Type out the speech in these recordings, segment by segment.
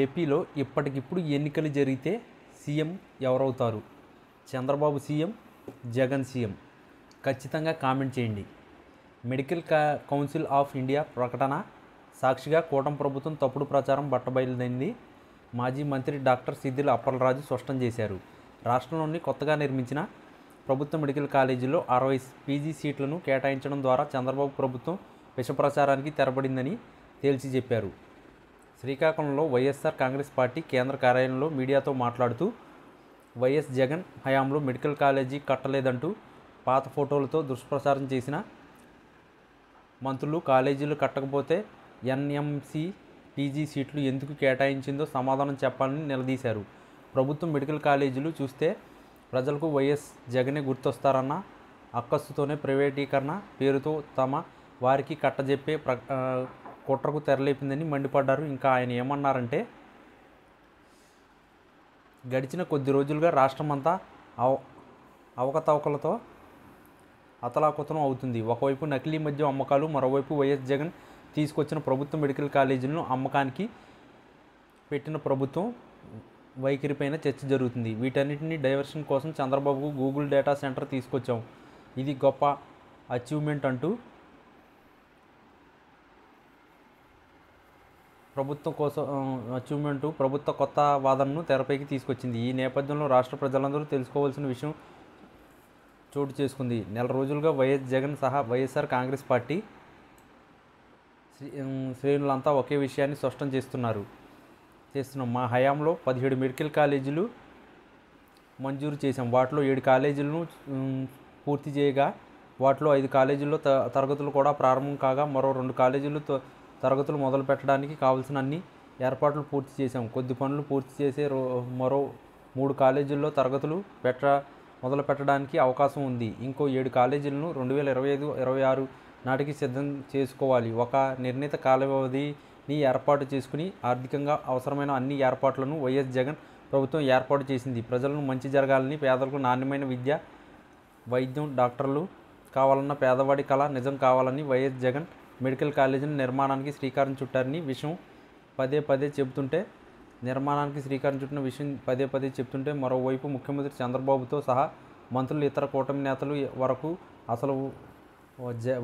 ఏపీలో ఇప్పటికిప్పుడు ఎన్నికలు జరిగితే సీఎం ఎవరవుతారు? Chandrababu CM, Jagan CM? ఖచ్చితంగా కామెంట్ చేయండి. మెడికల్ కౌన్సిల్ ఆఫ్ ఇండియా ప్రకటన సాక్షిగా కూటమి ప్రభుత్వం తప్పుడు ప్రచారం బట్టబయలుదేరింది. మాజీ మంత్రి డాక్టర్ సిద్దిల అప్పలరాజు స్పష్టం చేశారు. రాష్ట్రంలోని కొత్తగా నిర్మించిన ప్రభుత్వ మెడికల్ కాలేజీల్లో 60 పీజీ సీట్లను కేటాయించడం ద్వారా చంద్రబాబు ప్రభుత్వం విషప్రచారానికి తెరబడిందని తేల్చి చెప్పారు. శ్రీకాకుళంలో వైఎస్ఆర్ కాంగ్రెస్ పార్టీ కేంద్ర కార్యాలయంలో మీడియాతో మాట్లాడుతూ వైఎస్ జగన్ హయాంలో మెడికల్ కాలేజీ కట్టలేదంటూ పాత ఫోటోలతో దుష్ప్రచారం చేసిన మంత్రులు కాలేజీలు కట్టకపోతే ఎన్ఎంసీ పీజీ సీట్లు ఎందుకు కేటాయించిందో సమాధానం చెప్పాలని నిలదీశారు. ప్రభుత్వం మెడికల్ కాలేజీలు చూస్తే ప్రజలకు వైఎస్ జగనే గుర్తొస్తారన్న అక్కస్సుతోనే ప్రైవేటీకరణ పేరుతో తమ వారికి కట్టజెప్పే కుట్రకు తెరలేపిందని మండిపడ్డారు. ఇంకా ఆయన ఏమన్నారంటే, గడిచిన కొద్ది రోజులుగా రాష్ట్రమంతా అవకతవకలతో అతలాకుతలం అవుతుంది. ఒకవైపు నకిలీ మద్యం అమ్మకాలు, మరోవైపు వైఎస్ జగన్ తీసుకొచ్చిన ప్రభుత్వ మెడికల్ కాలేజీలను అమ్మకానికి పెట్టిన ప్రభుత్వం వైఖరిపైన చర్చ జరుగుతుంది. వీటన్నిటిని డైవర్షన్ కోసం చంద్రబాబుకు గూగుల్ డేటా సెంటర్ తీసుకొచ్చాం, ఇది గొప్ప అచీవ్మెంట్ అంటూ ప్రభుత్వ కొత్త వాదనను తెరపైకి తీసుకొచ్చింది. ఈ నేపథ్యంలో రాష్ట్ర ప్రజలందరూ తెలుసుకోవాల్సిన విషయం చోటు చేసుకుంది. నెల రోజులుగా వైఎస్ జగన్ సహా వైఎస్ఆర్ కాంగ్రెస్ పార్టీ శ్రేణులంతా ఒకే విషయాన్ని స్పష్టం చేస్తున్నాం. మా హయాంలో 17 మెడికల్ కాలేజీలు మంజూరు చేశాం. వాటిలో 7 కాలేజీలను పూర్తి చేయగా వాటిలో 5 కాలేజీల్లో తరగతులు కూడా ప్రారంభం కాగా మరో 2 కాలేజీలు తరగతులు మొదలు పెట్టడానికి కావాల్సిన అన్ని ఏర్పాట్లు పూర్తి చేశాం. కొద్ది పనులు పూర్తి చేసే మరో 3 కాలేజీల్లో తరగతులు మొదలు పెట్టడానికి అవకాశం ఉంది. ఇంకో 7 కాలేజీలను 2025-26 నాటికి సిద్ధం చేసుకోవాలి. ఒక నిర్ణీత కాల వ్యవధిని ఏర్పాటు చేసుకుని ఆర్థికంగా అవసరమైన అన్ని ఏర్పాట్లను వైఎస్ జగన్ ప్రభుత్వం ఏర్పాటు చేసింది. ప్రజలను మంచి జరగాలని, పేదలకు నాణ్యమైన విద్య, వైద్యం, డాక్టర్లు కావాలన్న పేదవాడి కళ నిజం కావాలని వైఎస్ జగన్ మెడికల్ కాలేజీల నిర్మాణానికి శ్రీకారం చుట్టారని నిర్మాణానికి శ్రీకారం చుట్టిన విషయం పదే చెబుతుంటే మరోవైపు ముఖ్యమంత్రి చంద్రబాబుతో సహా మంత్రులు, ఇతర కూటమి నేతలు వరకు అసలు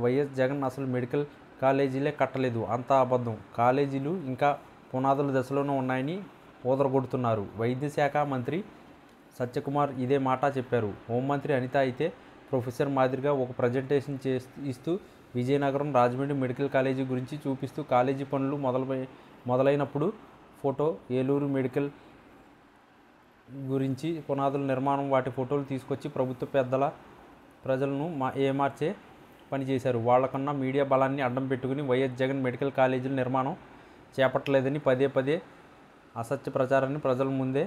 వైఎస్ జగన్ అసలు మెడికల్ కాలేజీలే కట్టలేదు, అంతా అబద్ధం, కాలేజీలు ఇంకా పునాదుల దశలోనే ఉన్నాయని ఊదరగొడుతున్నారు. వైద్య శాఖ మంత్రి సత్యకుమార్ ఇదే మాట చెప్పారు. హోంమంత్రి అనిత అయితే ప్రొఫెసర్ మాదిరిగా ఒక ప్రజెంటేషన్ ఇస్తూ విజయనగరం, రాజమండ్రి మెడికల్ కాలేజీ గురించి చూపిస్తూ కాలేజీ పనులు మొదలైనప్పుడు ఫోటో, ఏలూరు మెడికల్ గురించి పునాదుల నిర్మాణం వాటి ఫోటోలు తీసుకొచ్చి ప్రభుత్వ ప్రజలను ఏమార్చే పని చేశారు. వాళ్ళకన్నా మీడియా బలాన్ని అడ్డం పెట్టుకుని వైఎస్ జగన్ మెడికల్ కాలేజీల నిర్మాణం చేపట్టలేదని పదే అసత్య ప్రచారాన్ని ప్రజల ముందే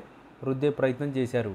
రుద్దే ప్రయత్నం చేశారు.